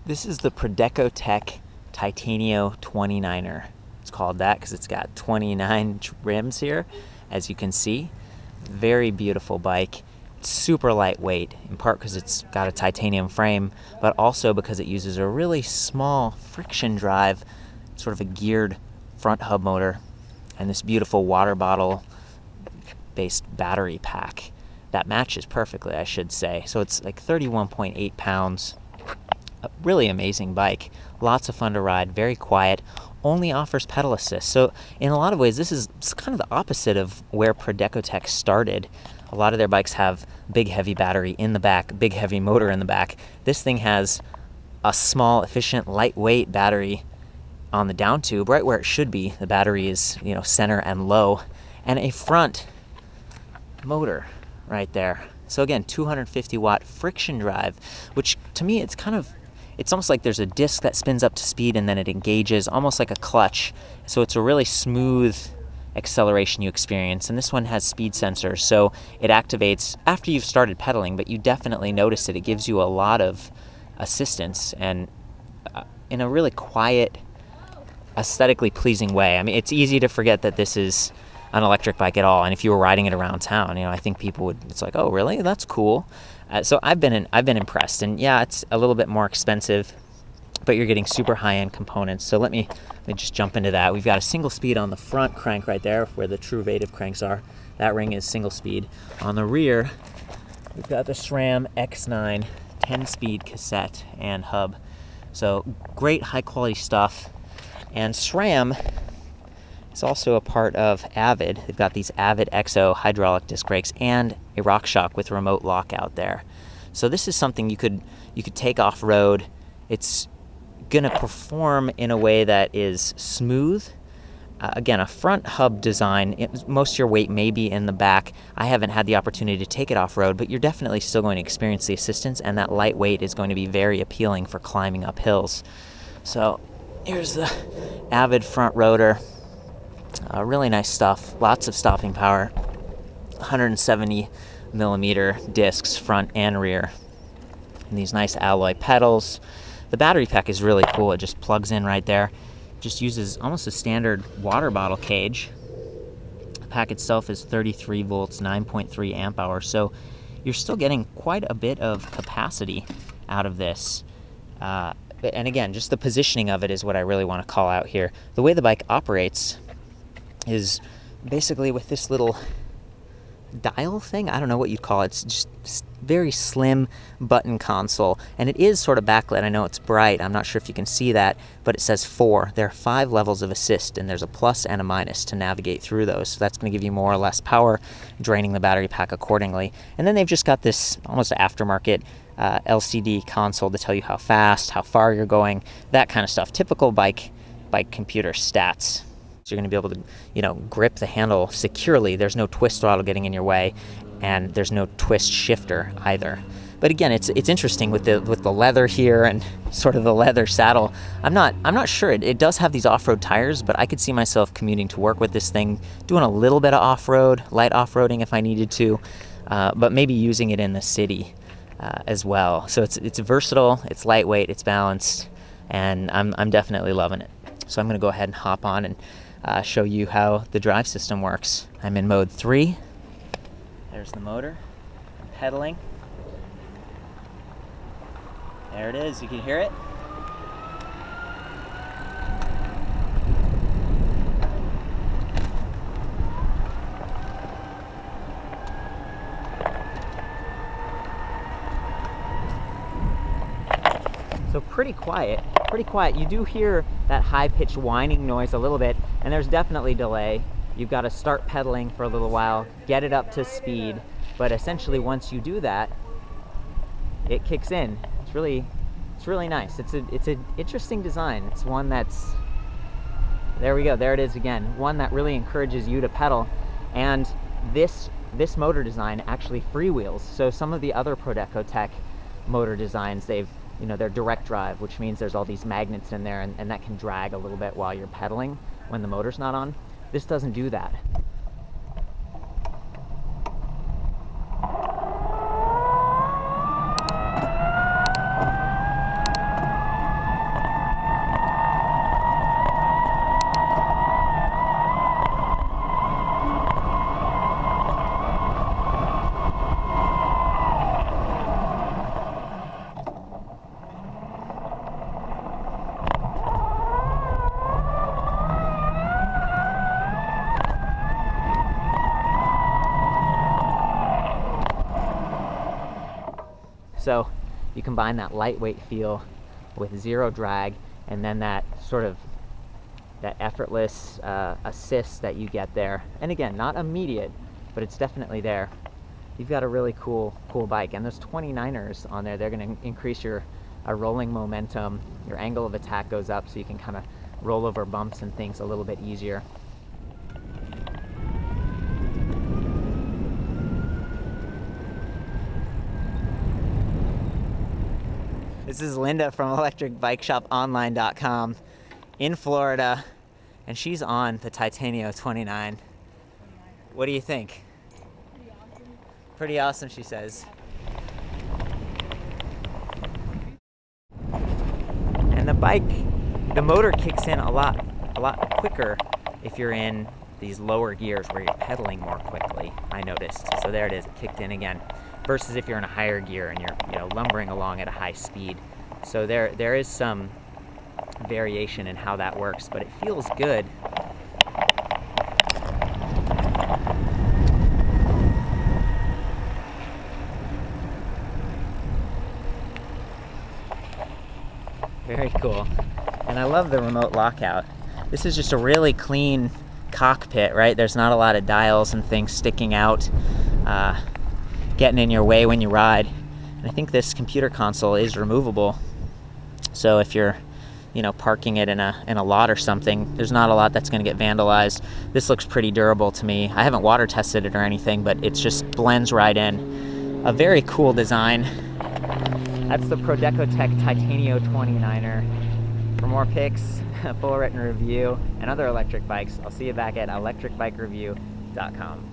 This is the ProdecoTech Titanio 29er. It's called that because it's got 29 rims here, as you can see. Very beautiful bike. It's super lightweight, in part because it's got a titanium frame, but also because it uses a really small friction drive, sort of a geared front hub motor, and this beautiful water bottle based battery pack that matches perfectly, I should say. So it's like 31.8 pounds. A really amazing bike. Lots of fun to ride, very quiet, only offers pedal assist. So in a lot of ways, this is kind of the opposite of where ProdecoTech started. A lot of their bikes have big heavy battery in the back, big heavy motor in the back. This thing has a small, efficient, lightweight battery on the down tube, right where it should be. The battery is, center and low, and a front motor right there. So again, 250 watt friction drive, which to me, it's almost like there's a disc that spins up to speed and then it engages, almost like a clutch. So it's a really smooth acceleration you experience. And this one has speed sensors, so it activates after you've started pedaling, but you definitely notice it. It gives you a lot of assistance, and in a really quiet, aesthetically pleasing way. I mean, it's easy to forget that this is an electric bike at all, and if you were riding it around town, I think people would, it's like, oh really, that's cool. So I've been impressed, and yeah, it's a little bit more expensive, but you're getting super high-end components. So let me just jump into that. We've got a single speed on the front crank right there where the true Vative cranks are. That ring is single speed. On the rear, we've got the SRAM X9 10-speed cassette and hub. So great high-quality stuff. And SRAM is also a part of Avid. They've got these Avid XO hydraulic disc brakes and a RockShox with remote lockout there. So this is something you could take off-road. It's gonna perform in a way that is smooth. Again, a front hub design, most of your weight may be in the back. I haven't had the opportunity to take it off-road, but you're definitely still going to experience the assistance, and that lightweight is going to be very appealing for climbing up hills. So here's the Avid front rotor. Really nice stuff, lots of stopping power, 170 millimeter discs front and rear, and these nice alloy pedals. The battery pack is really cool. It just plugs in right there. Just uses almost a standard water bottle cage. The pack itself is 33 volts, 9.3 amp hours, so you're still getting quite a bit of capacity out of this. And again, just the positioning of it is what I really want to call out here. The way the bike operates is basically with this little dial thing. I don't know what you'd call it. It's just very slim button console, and it is sort of backlit. I know it's bright. I'm not sure if you can see that, but it says 4. There are 5 levels of assist, and there's a plus and a minus to navigate through those. So that's going to give you more or less power, draining the battery pack accordingly. And then they've just got this almost aftermarket LCD console to tell you how fast, how far you're going, that kind of stuff. Typical bike computer stats. So you're going to be able to, grip the handle securely. There's no twist throttle getting in your way, and there's no twist shifter either. But again, it's interesting with the leather here and sort of the leather saddle. I'm not sure. It does have these off-road tires, but I could see myself commuting to work with this thing, doing a little bit of off-road, light off-roading if I needed to, but maybe using it in the city as well. So it's versatile, it's lightweight, it's balanced, and I'm definitely loving it. So I'm going to go ahead and hop on and show you how the drive system works. I'm in mode 3. There's the motor. I'm pedaling. There it is. You can hear it. So pretty quiet. You do hear that high-pitched whining noise a little bit, and there's definitely delay. You've got to start pedaling for a little while, get it up to speed, but essentially once you do that, it kicks in. It's really nice. It's an interesting design. It's one that's, there we go, there it is again. One that really encourages you to pedal, and this motor design actually freewheels. So some of the other ProdecoTech motor designs, they're direct drive, which means there's all these magnets in there, and that can drag a little bit while you're pedaling when the motor's not on. This doesn't do that. So you combine that lightweight feel with zero drag, and then that sort of that effortless assist that you get there. And again, not immediate, but it's definitely there. You've got a really cool bike, and those 29ers on there, they're going to increase your rolling momentum. Your angle of attack goes up, so you can kind of roll over bumps and things a little bit easier. This is Linda from ElectricBikeShopOnline.com in Florida, and she's on the Titanio 29. What do you think? Pretty awesome. Pretty awesome, she says. And the bike, the motor kicks in a lot quicker if you're in these lower gears where you're pedaling more quickly, I noticed. So there it is, it kicked in again. Versus if you're in a higher gear and you're lumbering along at a high speed. So there is some variation in how that works, but it feels good. Very cool. And I love the remote lockout. This is just a really clean cockpit, right? There's not a lot of dials and things sticking out, getting in your way when you ride. And I think this computer console is removable. So if you're, parking it in a lot or something, there's not a lot that's going to get vandalized. This looks pretty durable to me. I haven't water tested it or anything, but it just blends right in. A very cool design. That's the ProdecoTech Titanio 29er. For more pics, a full written review, and other electric bikes, I'll see you back at ElectricBikeReview.com.